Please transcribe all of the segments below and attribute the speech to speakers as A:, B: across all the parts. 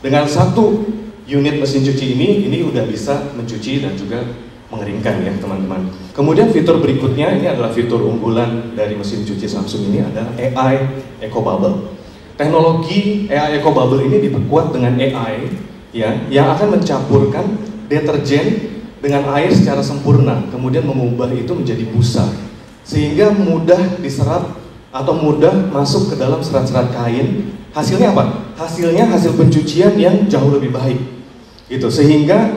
A: Dengan satu unit mesin cuci ini udah bisa mencuci dan juga mengeringkan ya teman-teman. Kemudian fitur berikutnya ini adalah fitur unggulan dari mesin cuci Samsung ini adalah AI Eco Bubble. Teknologi AI Eco Bubble ini diperkuat dengan AI ya, yang akan mencampurkan deterjen dengan air secara sempurna, kemudian mengubah itu menjadi busa, sehingga mudah diserap atau mudah masuk ke dalam serat-serat kain. Hasilnya apa? Hasilnya hasil pencucian yang jauh lebih baik gitu, sehingga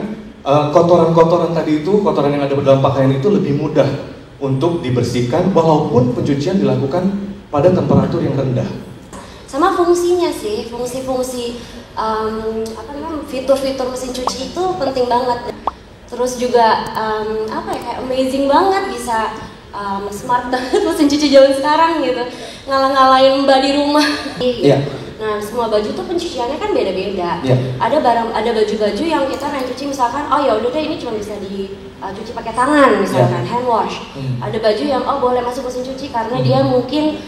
A: kotoran-kotoran tadi itu, kotoran yang ada di dalam pakaian itu lebih mudah untuk dibersihkan walaupun pencucian dilakukan pada temperatur yang rendah.
B: Sama fungsinya sih, fungsi-fungsi fitur-fitur mesin cuci itu penting banget. Terus juga kayak amazing banget, bisa smart banget mesin cuci zaman sekarang gitu, ngalah-ngalahin mbak di rumah.
A: Yeah.
B: Nah, semua baju tuh pencuciannya kan beda-beda.
A: Yeah.
B: Ada baju-baju yang kita main cuci misalkan, oh ya udah deh ini cuma bisa dicuci pakai tangan misalkan, hand wash. Ada baju yang boleh masuk mesin cuci karena dia mungkin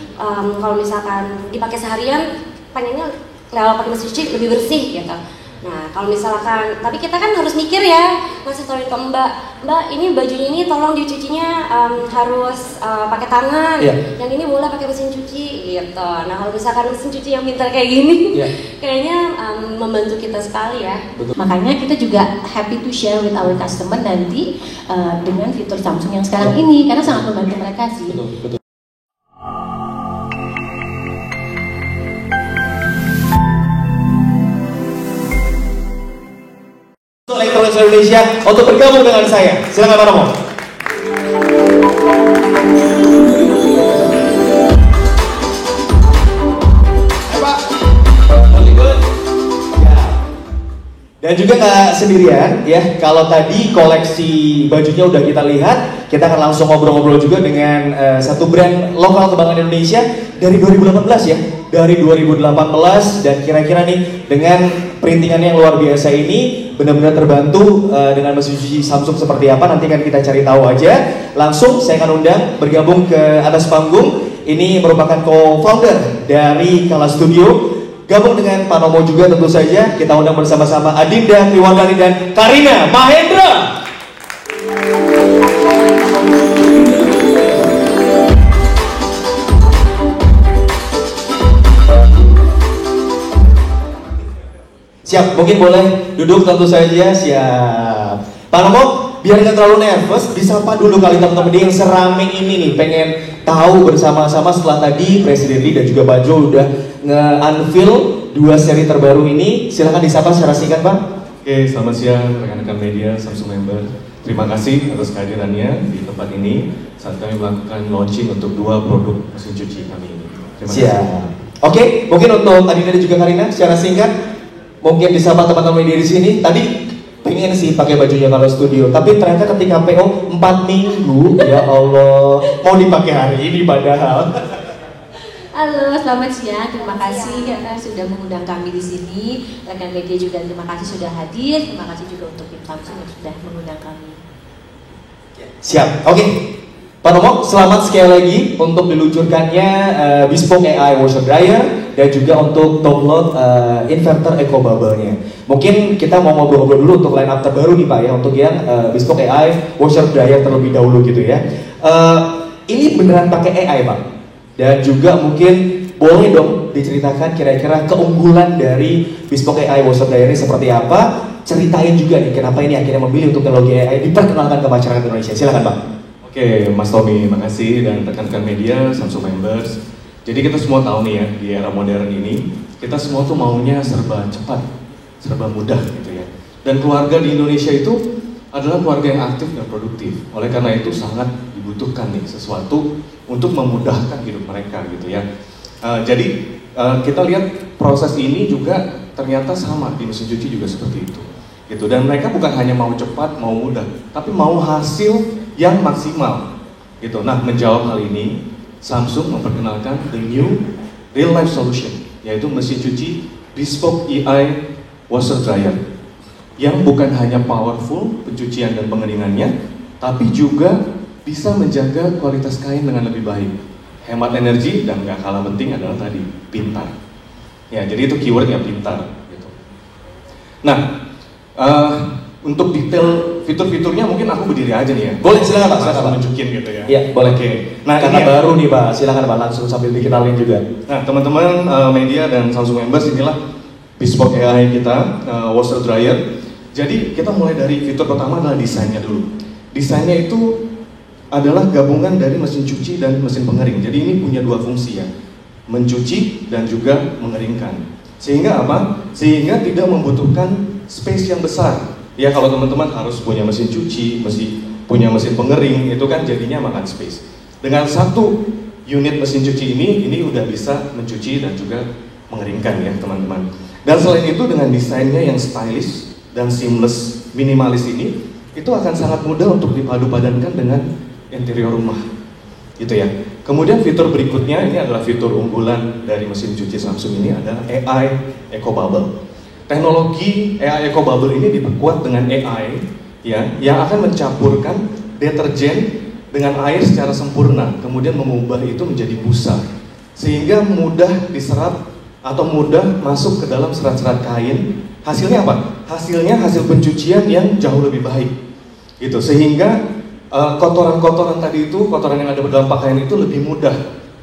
B: kalau misalkan dipakai seharian pengennya kalau pakai mesin cuci lebih bersih gitu. Nah, kalau misalkan, tapi kita kan harus mikir ya, ngasih tau ke Mbak, ini bajunya ini tolong dicucinya harus pakai tangan, yang ini boleh pakai mesin cuci gitu. Nah, kalau misalkan mesin cuci yang pintar kayak gini, kayaknya membantu kita sekali ya.
C: Betul. Makanya kita juga happy to share with our customer nanti dengan fitur Samsung yang sekarang ini, karena sangat membantu mereka sih.
A: Betul. Elektronik Indonesia untuk bergabung dengan saya. Silakan Pak Romo. Hai Pak. Good. Ya. Dan juga nggak sendirian ya. Kalau tadi koleksi bajunya udah kita lihat, kita akan langsung ngobrol-ngobrol juga dengan satu brand lokal kebanggaan Indonesia dari 2018 ya. Dari 2018 dan kira-kira nih dengan perintingannya yang luar biasa ini benar-benar terbantu dengan mesin cuci Samsung seperti apa, nanti kan kita cari tahu aja. Langsung saya akan undang bergabung ke atas panggung. Ini merupakan co-founder dari Kala Studio. Gabung dengan Pak Nomo juga tentu saja. Kita undang bersama-sama Adinda Triwandani dan Karina Mahendra. Siap, mungkin boleh duduk tentu saja, siap. Pak Nomo, biar nggak terlalu nervous, disapa dulu kali teman-teman yang serame ini nih, pengen tahu bersama-sama setelah tadi Presiden Lee dan juga Pak Jo udah nge-unveil 2 seri terbaru ini. Silahkan disapa secara singkat Pak. Oke, selamat siang rekan-rekan media, Samsung member. Terima kasih atas kehadirannya di tempat ini saat kami melakukan launching untuk 2 produk mesin cuci kami ini. Terima kasih. Oke, mungkin untuk Adinda dan juga Karina secara singkat. Mungkin disapa teman-teman media di sini. Tadi pengen sih pakai bajunya Kala Studio, tapi ternyata ketika PO 4 minggu, ya Allah, mau dipakai hari ini padahal.
C: Halo, selamat siang. Terima kasih karena sudah mengundang kami di sini. Rekan media juga terima kasih sudah hadir. Terima kasih juga untuk tim Samsung yang sudah mengundang kami.
A: Siap. Oke. Pak Nomo, selamat sekali lagi untuk diluncurkannya Bespoke AI Washer Dryer dan juga untuk top load inverter Eco Bubble-nya. Mungkin kita mau ngobrol-ngobrol dulu untuk line up terbaru nih Pak ya, untuk yang Bespoke AI Washer Dryer terlebih dahulu gitu ya. Ini beneran pakai AI Pak? Dan juga mungkin boleh dong diceritakan kira-kira keunggulan dari Bespoke AI Washer Dryer ini seperti apa? Ceritain juga nih kenapa ini akhirnya memilih untuk teknologi AI diperkenalkan ke masyarakat Indonesia. Silakan Pak. Oke, Mas Tommy, makasih dan rekan-rekan media, Samsung members. Jadi kita semua tahu nih ya, di era modern ini, kita semua tuh maunya serba cepat, serba mudah gitu ya. Dan keluarga di Indonesia itu adalah keluarga yang aktif dan produktif. Oleh karena itu sangat dibutuhkan nih sesuatu untuk memudahkan hidup mereka gitu ya. Jadi kita lihat proses ini juga ternyata sama di mesin cuci juga seperti itu. Gitu. Dan mereka bukan hanya mau cepat, mau mudah, tapi mau hasil yang maksimal gitu. Nah, menjawab hal ini, Samsung memperkenalkan the new real life solution, yaitu mesin cuci Bespoke AI Washer Dryer yang bukan hanya powerful pencucian dan pengeringannya, tapi juga bisa menjaga kualitas kain dengan lebih baik, hemat energi, dan gak kalah penting adalah tadi pintar. Ya, jadi itu keywordnya pintar gitu.
D: Nah, untuk detail fitur-fiturnya mungkin aku berdiri aja nih ya.
A: Boleh, silakan Pak, silakan Pak.
D: Nunjukin gitu ya.
A: Iya, boleh.
D: Oke. Nah,
A: Karena
D: ini
A: baru nih Pak, silakan Pak langsung sambil dikenalin juga.
D: Nah, teman-teman media dan Samsung members, inilah bespoke AI kita, washer dryer. Jadi kita mulai dari fitur pertama adalah desainnya dulu. Desainnya itu adalah gabungan dari mesin cuci dan mesin pengering. Jadi ini punya dua fungsi ya, mencuci dan juga mengeringkan. Sehingga apa? Sehingga tidak membutuhkan space yang besar. Ya kalau teman-teman harus punya mesin cuci, punya mesin pengering, itu kan jadinya makan space. Dengan satu unit mesin cuci ini udah bisa mencuci dan juga mengeringkan ya teman-teman. Dan selain itu dengan desainnya yang stylish dan seamless, minimalis ini, itu akan sangat mudah untuk dipadu-padankan dengan interior rumah, gitu ya. Kemudian fitur berikutnya ini adalah fitur unggulan dari mesin cuci Samsung ini adalah AI Eco Bubble. Teknologi AI Eco Bubble ini diperkuat dengan AI ya, yang akan mencampurkan deterjen dengan air secara sempurna, kemudian mengubah itu menjadi busa, sehingga mudah diserap atau mudah masuk ke dalam serat-serat kain. Hasilnya apa? Hasilnya hasil pencucian yang jauh lebih baik, gitu. Sehingga kotoran-kotoran tadi itu, kotoran yang ada dalam pakaian itu lebih mudah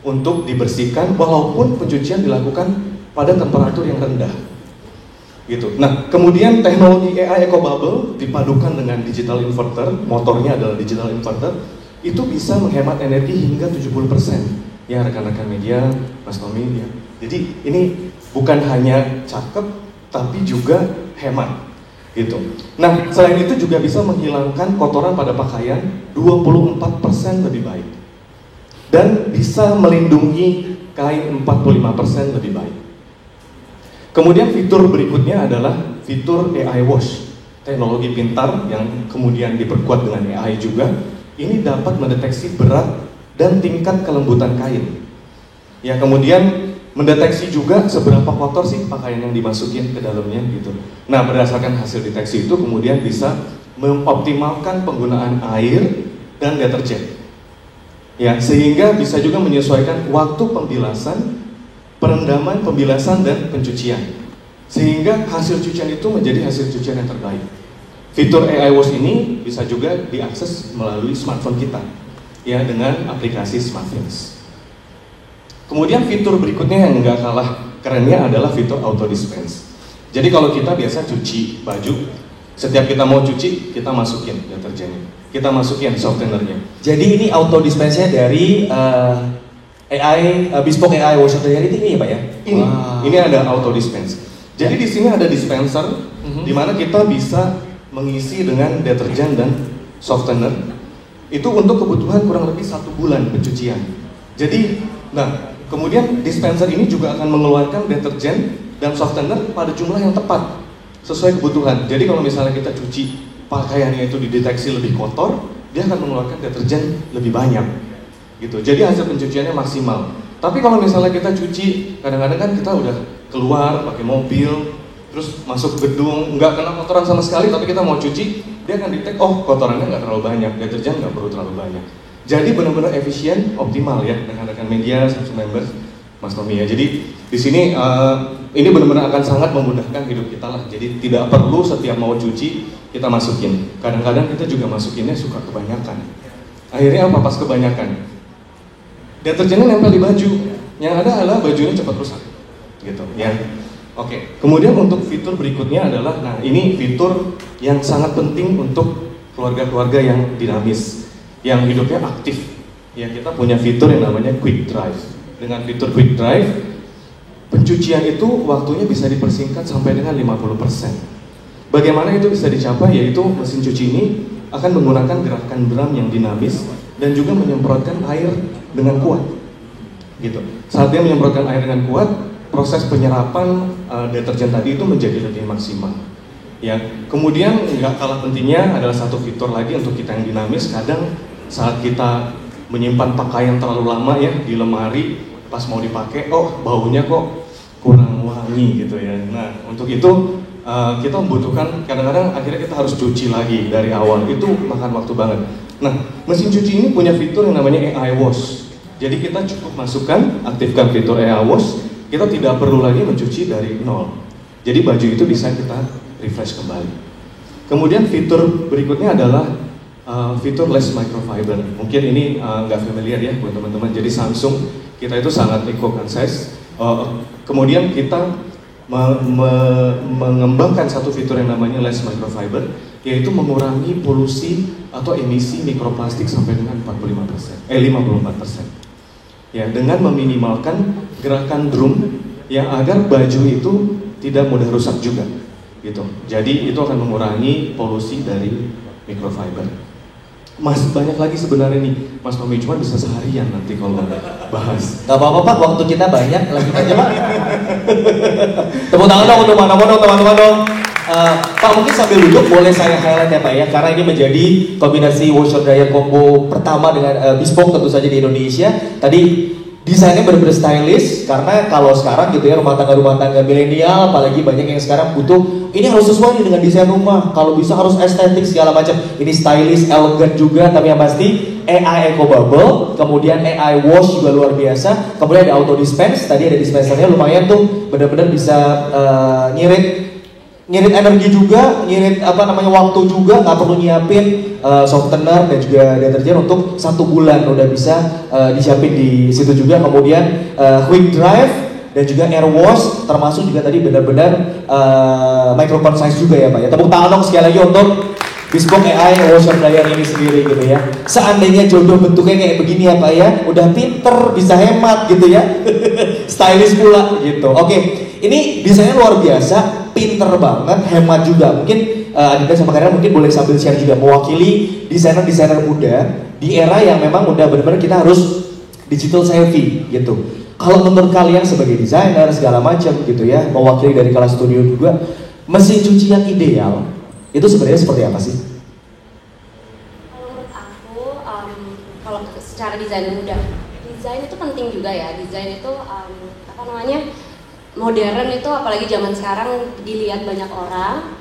D: untuk dibersihkan, walaupun pencucian dilakukan pada temperatur yang rendah. Gitu. Nah, kemudian teknologi AI Eco Bubble dipadukan dengan digital inverter, motornya adalah digital inverter, itu bisa menghemat energi hingga 70%. Ya rekan-rekan media, Mas Tommy ya. Jadi ini bukan hanya cakep, tapi juga hemat. Gitu. Nah, selain itu juga bisa menghilangkan kotoran pada pakaian 24% lebih baik. Dan bisa melindungi kain 45% lebih baik. Kemudian fitur berikutnya adalah fitur AI Wash, teknologi pintar yang kemudian diperkuat dengan AI juga. Ini dapat mendeteksi berat dan tingkat kelembutan kain. Ya, kemudian mendeteksi juga seberapa kotor sih pakaian yang dimasukin ke dalamnya gitu. Nah, berdasarkan hasil deteksi itu kemudian bisa mengoptimalkan penggunaan air dan deterjen. Ya, sehingga bisa juga menyesuaikan waktu pembilasan, perendaman, pembilasan, dan pencucian, sehingga hasil cucian itu menjadi hasil cucian yang terbaik. Fitur AI Wash ini bisa juga diakses melalui smartphone kita, ya, dengan aplikasi SmartThings. Kemudian fitur berikutnya yang nggak kalah kerennya adalah fitur auto dispense. Jadi kalau kita biasa cuci baju, setiap kita mau cuci, kita masukin deterjennya, kita masukin softenernya.
A: Jadi ini auto dispense-nya dari AI bespoke AI washer dryer ini ya Pak ya?
D: Ini ada auto dispense. Jadi di sini ada dispenser di mana kita bisa mengisi dengan deterjen dan softener. Itu untuk kebutuhan kurang lebih 1 bulan pencucian. Jadi, nah kemudian dispenser ini juga akan mengeluarkan deterjen dan softener pada jumlah yang tepat sesuai kebutuhan. Jadi kalau misalnya kita cuci pakaiannya itu dideteksi lebih kotor, dia akan mengeluarkan deterjen lebih banyak. Gitu. Jadi hasil pencuciannya maksimal. Tapi kalau misalnya kita cuci, kadang-kadang kan kita udah keluar pakai mobil, terus masuk gedung, nggak kena kotoran sama sekali, tapi kita mau cuci, dia akan detect, oh kotorannya nggak terlalu banyak, deterjen nggak perlu terlalu banyak. Jadi benar-benar efisien, optimal ya rekan-rekan media, Samsung members, Mas Tommy ya. Jadi di sini ini benar-benar akan sangat memudahkan hidup kita lah. Jadi tidak perlu setiap mau cuci kita masukin. Kadang-kadang kita juga masukinnya suka kebanyakan. Akhirnya apa pas kebanyakan? Deterjennya nempel di baju, yang ada adalah bajunya cepat rusak, gitu ya. Oke. Kemudian untuk fitur berikutnya adalah, nah ini fitur yang sangat penting untuk keluarga-keluarga yang dinamis, yang hidupnya aktif. Ya kita punya fitur yang namanya Quick Drive. Dengan fitur Quick Drive, pencucian itu waktunya bisa dipersingkat sampai dengan 50%. Bagaimana itu bisa dicapai? Yaitu mesin cuci ini akan menggunakan gerakan drum yang dinamis dan juga menyemprotkan air dengan kuat, gitu. Saat dia menyemprotkan air dengan kuat, proses penyerapan deterjen tadi itu menjadi lebih maksimal. Ya, kemudian nggak kalah pentingnya adalah satu fitur lagi untuk kita yang dinamis. Kadang saat kita menyimpan pakaian terlalu lama ya di lemari, pas mau dipakai, oh baunya kok kurang wangi gitu ya. Nah, untuk itu kita membutuhkan, kadang-kadang akhirnya kita harus cuci lagi dari awal, itu makan waktu banget. Nah, mesin cuci ini punya fitur yang namanya AI Wash. Jadi kita cukup masukkan, aktifkan fitur AI Wash, kita tidak perlu lagi mencuci dari nol. Jadi baju itu bisa kita refresh kembali. Kemudian fitur berikutnya adalah fitur less microfiber. Mungkin ini nggak familiar ya buat teman-teman. Jadi Samsung kita itu sangat eco-conscious. Kemudian kita mengembangkan satu fitur yang namanya less microfiber, yaitu mengurangi polusi atau emisi mikroplastik sampai dengan 54%. Ya, dengan meminimalkan gerakan drum yang agar baju itu tidak mudah rusak juga, gitu. Jadi itu akan mengurangi polusi dari microfiber. Mas, banyak lagi sebenarnya nih, Mas Tommy, cuma bisa seharian nanti kalau bahas.
A: Gak apa-apa Pak, waktu kita banyak, lagi aja Pak. Tepuk tangan dong untuk mana-mana teman-teman dong. Pak, mungkin sambil duduk boleh saya highlight ya Pak ya, karena ini menjadi kombinasi washer dryer combo pertama dengan bespoke tentu saja di Indonesia. Tadi desainnya benar-benar stylish, karena kalau sekarang gitu ya rumah tangga milenial, apalagi banyak yang sekarang butuh ini harus sesuai nih dengan desain rumah, kalau bisa harus estetik segala macam. Ini stylish, elegan juga, tapi yang pasti AI Eco Bubble, kemudian AI Wash juga luar biasa, kemudian ada auto dispense, tadi ada dispensernya lumayan tuh, benar-benar bisa ngirit energi juga, ngirit waktu juga, nggak perlu nyiapin softener dan juga deterjen untuk 1 bulan udah bisa disiapin di situ juga. Kemudian quick drive dan juga air wash, termasuk juga tadi benar-benar micro size juga ya Pak ya. Tepuk tangan dong sekali lagi untuk bespoke AI washer dryer ini sendiri gitu ya. Seandainya jodoh bentuknya kayak begini ya Pak ya, udah pinter, bisa hemat gitu ya. Stylish pula gitu. Oke, ini desainnya luar biasa, pinter banget, hemat juga. Mungkin Adinda sama Karina mungkin boleh sambil share juga, mewakili desainer-desainer muda di era yang memang udah benar-benar kita harus digital savvy gitu. Kalau menurut kalian sebagai desainer segala macam gitu ya, mewakili dari kelas studio juga, mesin cuci yang ideal itu sebenarnya seperti apa sih?
B: Kalau menurut aku, kalau secara desainer muda, desain itu penting juga ya. Desain itu modern itu apalagi zaman sekarang dilihat banyak orang,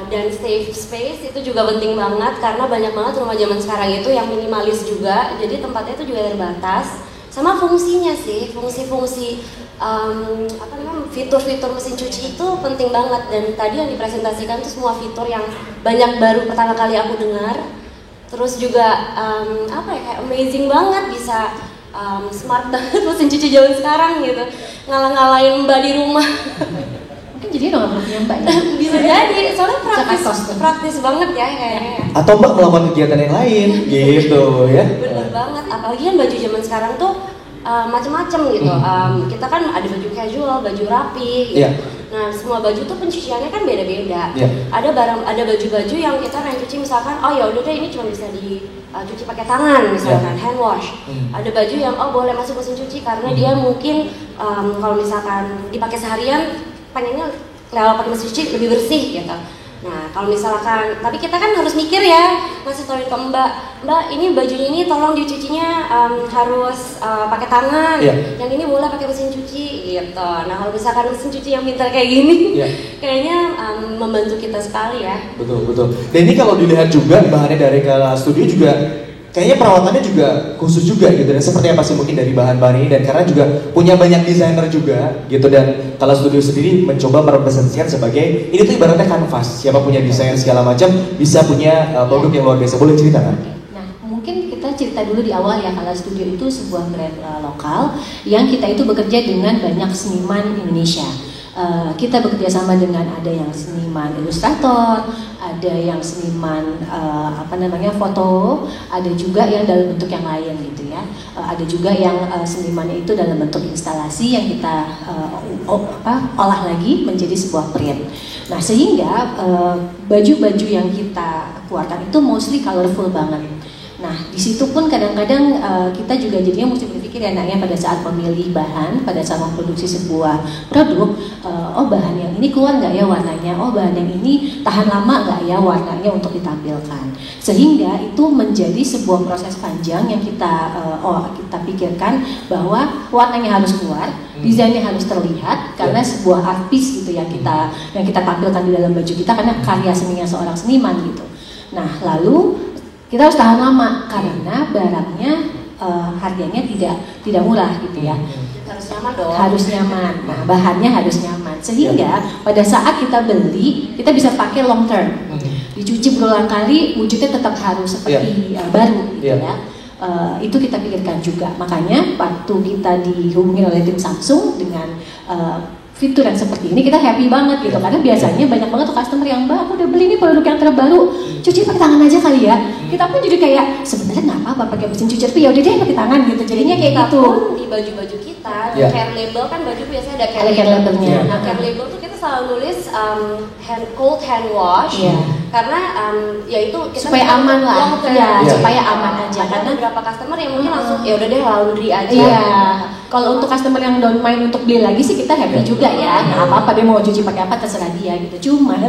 B: dan safe space itu juga penting banget karena banyak banget rumah zaman sekarang itu yang minimalis juga, jadi tempatnya itu juga terbatas. Sama fungsinya sih, fungsi-fungsi fitur-fitur mesin cuci itu penting banget, dan tadi yang dipresentasikan itu semua fitur yang banyak baru pertama kali aku dengar. Terus juga kayak amazing banget, bisa smart banget mesin cuci zaman sekarang gitu, ngalah-ngalahin mbak di rumah.
C: Mungkin jadi nggak perlu punya mbak ya?
B: Bisa jadi, soalnya praktis banget ya kayaknya.
A: Atau Mbak melakukan kegiatan yang lain gitu ya.
B: Bener banget, apalagi kan baju zaman sekarang tuh macem-macem gitu. Kita kan ada baju casual, baju rapi gitu. Nah, semua baju tuh pencuciannya kan beda-beda. Ada baju-baju yang kita cuci misalkan, oh ya udah deh ini cuma bisa dicuci pakai tangan misalkan, hand wash. Ada baju yang boleh masuk mesin cuci karena dia mungkin kalau misalkan dipakai seharian pengennya kalau pakai mesin cuci lebih bersih gitu. Nah, kalau misalkan, tapi kita kan harus mikir ya, ngasih tauin ke Mbak ini bajunya ini tolong dicucinya harus pakai tangan, yang ini boleh pakai mesin cuci gitu. Nah, kalau misalkan mesin cuci yang pintar kayak gini, kayaknya membantu kita sekali ya.
A: Betul. Dan ini kalau dilihat juga bahannya dari Kala Studio juga kayaknya perawatannya juga khusus juga gitu. Dan seperti apa sih mungkin dari bahan-bahan ini, dan karena juga punya banyak desainer juga gitu, dan Kala Studio sendiri mencoba merepresentasikan sebagai ini tuh ibaratnya kanvas, siapa punya desain segala macam bisa punya produk yang luar biasa. Boleh cerita kan?
C: Nah, mungkin kita cerita dulu di awal ya. Kala Studio itu sebuah brand lokal yang kita itu bekerja dengan banyak seniman Indonesia. Kita bekerja sama dengan ada yang seniman ilustrator, ada yang seniman foto, ada juga yang dalam bentuk yang lain gitu ya. Ada juga yang senimannya itu dalam bentuk instalasi yang kita olah lagi menjadi sebuah print. Nah, sehingga baju-baju yang kita keluarkan itu mostly colorful banget. Nah, di situ pun kadang-kadang kita juga jadinya mesti berpikir ya naknya pada saat memilih bahan, pada saat memproduksi sebuah produk, bahan yang ini keluar nggak ya warnanya, bahan yang ini tahan lama nggak ya warnanya untuk ditampilkan. Sehingga itu menjadi sebuah proses panjang yang kita pikirkan bahwa warnanya harus keluar, desainnya harus terlihat, karena sebuah artis gitu yang kita tampilkan di dalam baju kita, karena karya seninya seorang seniman gitu. Nah, lalu kita harus tahan lama karena barangnya harganya tidak murah gitu ya.
B: Harus nyaman dong.
C: Harus nyaman. Nah, bahannya harus nyaman. sehingga pada saat kita beli kita bisa pakai long term, dicuci berulang kali, wujudnya tetap harus seperti baru gitu ya. Itu kita pikirkan juga, makanya waktu kita dihubungi oleh tim Samsung dengan fitur yang seperti ini kita happy banget gitu, karena biasanya banyak banget tuh customer yang, Mbak aku udah beli nih produk yang terbaru, cuci pakai tangan aja kali ya. Kita pun jadi kayak sebenarnya nggak apa-apa pakai mesin cuci, tapi ya udah deh pakai tangan gitu, jadinya kayak gitu.
B: Di baju-baju kita, care label kan baju biasanya ada care
C: labelnya.
B: Nah care label tuh kita selalu nulis cold hand wash, karena ya itu kita
C: supaya aman lah, supaya aman aja.
B: Karena beberapa customer yang mungkin langsung ya udah deh laundry aja.
C: Iya. Kalau untuk customer yang don't mind untuk beli lagi sih kita happy juga ya, nggak apa-apa dia mau cuci pakai apa terserah dia gitu. Cuman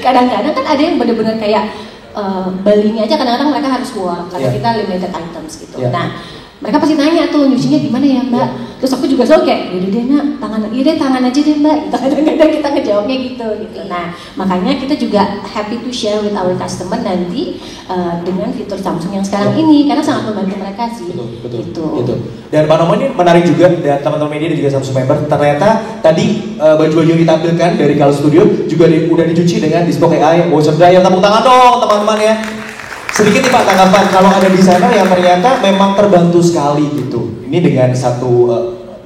C: kadang-kadang kan ada yang benar-benar kayak belinya aja kadang-kadang mereka harus work karena kita limited items gitu. Nah mereka pasti nanya tuh nyucinya gimana ya Mbak, terus aku juga selalu kayak yaudah deh nak tangan aja deh Mbak gitu. Kadang-kadang kita ngejawabnya gitu. Nah makanya kita juga happy to share with our customer nanti dengan fitur Samsung yang sekarang ini karena sangat membantu mereka sih. Betul.
A: Dan Pak Nomo ini menarik juga, dan teman-teman media dan juga Samsung member, ternyata tadi baju-baju yang ditampilkan dari Kalau Studio juga udah dicuci dengan Bespoke AI washer dryer. Tepuk tangan dong teman-teman ya. Sedikit nih Pak tanggapan, kalau ada desainer yang ternyata memang terbantu sekali gitu. Ini dengan satu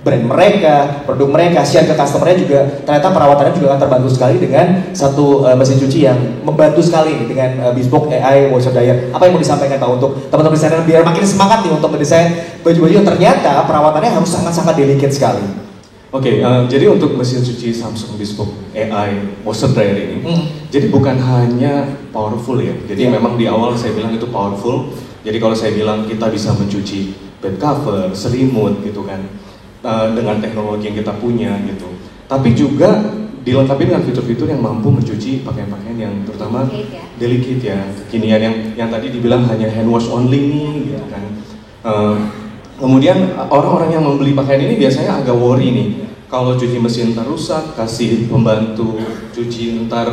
A: brand mereka, produk mereka, share ke customer-nya juga, ternyata perawatannya juga akan terbantu sekali dengan satu mesin cuci yang membantu sekali nih, dengan Bespoke AI washer dryer. Apa yang mau disampaikan Pak untuk teman-teman desainer biar makin semangat nih untuk mendesain baju-baju yang ternyata perawatannya harus sangat-sangat delicate sekali.
D: Oke, jadi untuk mesin cuci Samsung Bespoke AI washer dryer ini, jadi bukan hanya powerful ya. Jadi memang di awal saya bilang itu powerful. Jadi kalau saya bilang kita bisa mencuci bed cover, selimut gitu kan, dengan teknologi yang kita punya gitu. Tapi juga dilengkapi dengan fitur-fitur yang mampu mencuci pakaian-pakaian yang terutama delicate ya, kekinian yang tadi dibilang hanya hand wash only nih gitu kan. Kemudian orang-orang yang membeli pakaian ini biasanya agak worry nih, kalau cuci mesin ntar rusak, kasih pembantu cuci ntar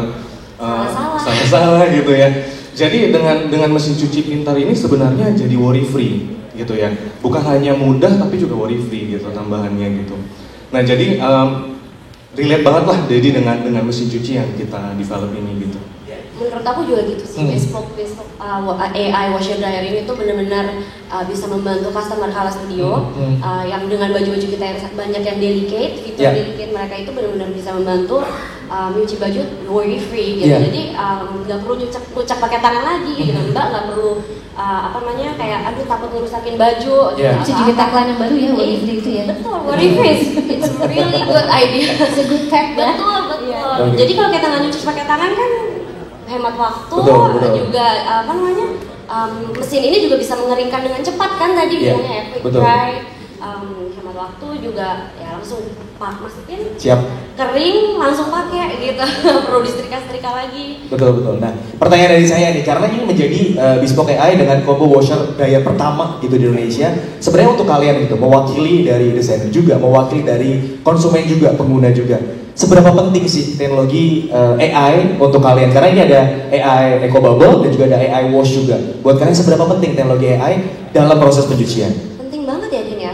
D: salah gitu ya. Jadi dengan mesin cuci pintar ini sebenarnya jadi worry free gitu ya. Bukan hanya mudah tapi juga worry free gitu tambahannya gitu. Nah jadi relate banget lah jadi dengan mesin cuci yang kita develop ini gitu.
B: Menurut aku juga gitu sih, Bespoke AI washer dryer ini tuh benar-benar bisa membantu customer Kala Studio yang dengan baju-baju kita yang banyak yang delicate, fitur delicate mereka itu benar-benar bisa membantu nyuci baju worry free gitu. Jadi nggak perlu ngucak pakai tangan lagi gitu, Mbak nggak perlu kayak aduh takut ngerusakin baju.
C: Bisa jadi tagline yang baru ya, worry free itu ya.
B: Betul, worry free. It's really good idea.
C: It's a good tag ya.
B: Betul. Jadi kalau kita nggak nyuci pakai tangan kan hemat waktu, juga mesin ini juga bisa mengeringkan dengan cepat kan tadi bilangnya ya, quick dry, hemat waktu juga ya langsung masukin, kering langsung pakai gitu, perlu disetrika lagi.
A: Betul. Nah pertanyaan dari saya nih, karena ini menjadi Bespoke AI dengan combo washer dryer pertama gitu di Indonesia. Sebenarnya untuk kalian gitu, mewakili dari desainer juga, mewakili dari konsumen juga, pengguna juga. Seberapa penting sih teknologi AI untuk kalian? Karena ini ada AI Eco Bubble dan juga ada AI Wash juga. Buat kalian seberapa penting teknologi AI dalam proses pencucian?
B: Penting banget ya Din ya.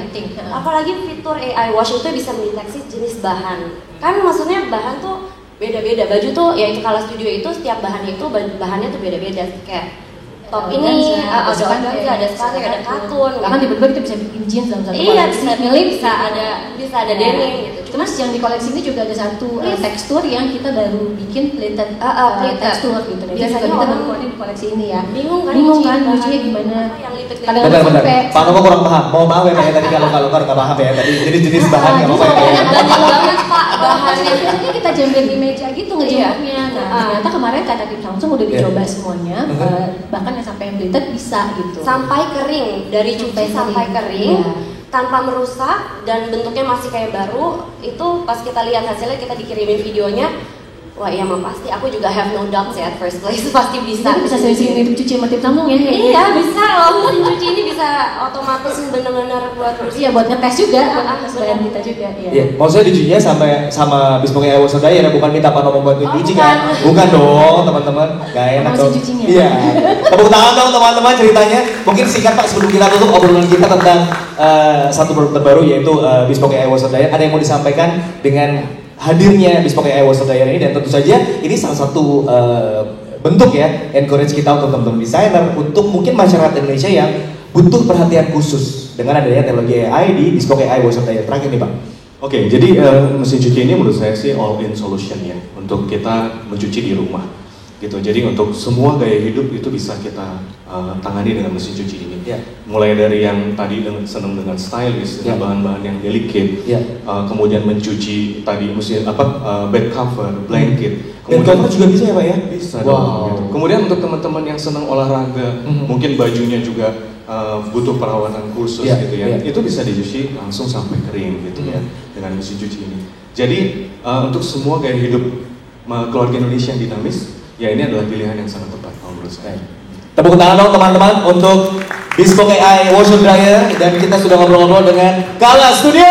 B: Apalagi fitur AI Wash itu bisa mendeteksi jenis bahan. Kan maksudnya bahan tuh beda-beda. Baju tuh ya itu Kala Studio itu setiap bahannya tuh beda-beda. Kayak top ini ada organza, ada spandek, ada katun.
C: Bahkan tiba-tiba kita bisa bikin jeans dalam satu koleksi.
B: Bisa ada denim gitu.
C: Cuma yang di koleksi ini juga ada satu tekstur yang kita baru bikin pleated tekstur gitu. Biasanya kita baru keluarin di koleksi ini ya. Bingung kan lucunya gimana?
A: Benar. Pak Nomo kurang paham. Mohon maaf ya Pak ya, tadi kalau nggak paham ya tadi jenis bahan nggak apa-apa ya.
B: Banyak banget Pak bahannya.
C: Biasanya kita jember di meja gitu ngejemurnya. Nah ternyata kemarin kata tim Samsung udah dicoba semuanya. Bahkan yang sampai yang pleated bisa gitu.
B: Sampai kering, dari cuci sampai kering. Tanpa merusak dan bentuknya masih kayak baru. Itu pas kita lihat hasilnya, kita dikirimin videonya, wah iya mah pasti, aku juga have no doubt sih at first place pasti bisa.
C: Bisa sering-sering dicuci sama tim Samsung ya?
B: Iya bisa loh, mesin cuci ini bisa otomatis bener-bener buat bersih.
C: Iya buat ngetes juga, buat ngetes bahan kita juga.
A: Iya, maksudnya dicucinya sama Bespoke AI washer dryer ya, bukan minta Pak Nomo buat cuci kan? Bukan dong teman-teman, gak enak dong. Iya, tepuk tangan dong teman-teman ceritanya. Mungkin singkat Pak sebelum kita tutup obrolan kita tentang satu produk terbaru yaitu Bespoke AI washer dryer. Ada yang mau disampaikan dengan hadirnya Bespoke AI Washer Dryer ini, dan tentu saja ini salah satu bentuk ya encourage kita untuk teman-teman desainer, untuk mungkin masyarakat Indonesia yang butuh perhatian khusus dengan adanya teknologi AI di Bespoke AI Washer Dryer. Terakhir nih Bang.
D: Oke, jadi mesin cuci ini menurut saya sih all-in solution ya untuk kita mencuci di rumah gitu. Jadi untuk semua gaya hidup itu bisa kita tangani dengan mesin cuci ini.
A: Yeah.
D: Mulai dari yang tadi senang dengan stylish, dengan bahan-bahan yang delicate, kemudian mencuci tadi mesin bed cover, blanket.
A: Bed cover juga bisa ya Pak ya?
D: Bisa dong. Gitu. Kemudian untuk teman-teman yang senang olahraga, mungkin bajunya juga butuh perawatan khusus gitu ya. Itu bisa dicuci langsung sampai kering gitu ya dengan mesin cuci ini. Jadi untuk semua gaya hidup keluarga Indonesia yang dinamis, ya ini adalah pilihan yang sangat tepat menurut saya.
A: Tepuk tangan dong teman-teman untuk Bespoke AI Washer Dryer, dan kita sudah ngobrol-ngobrol dengan Kala Studio.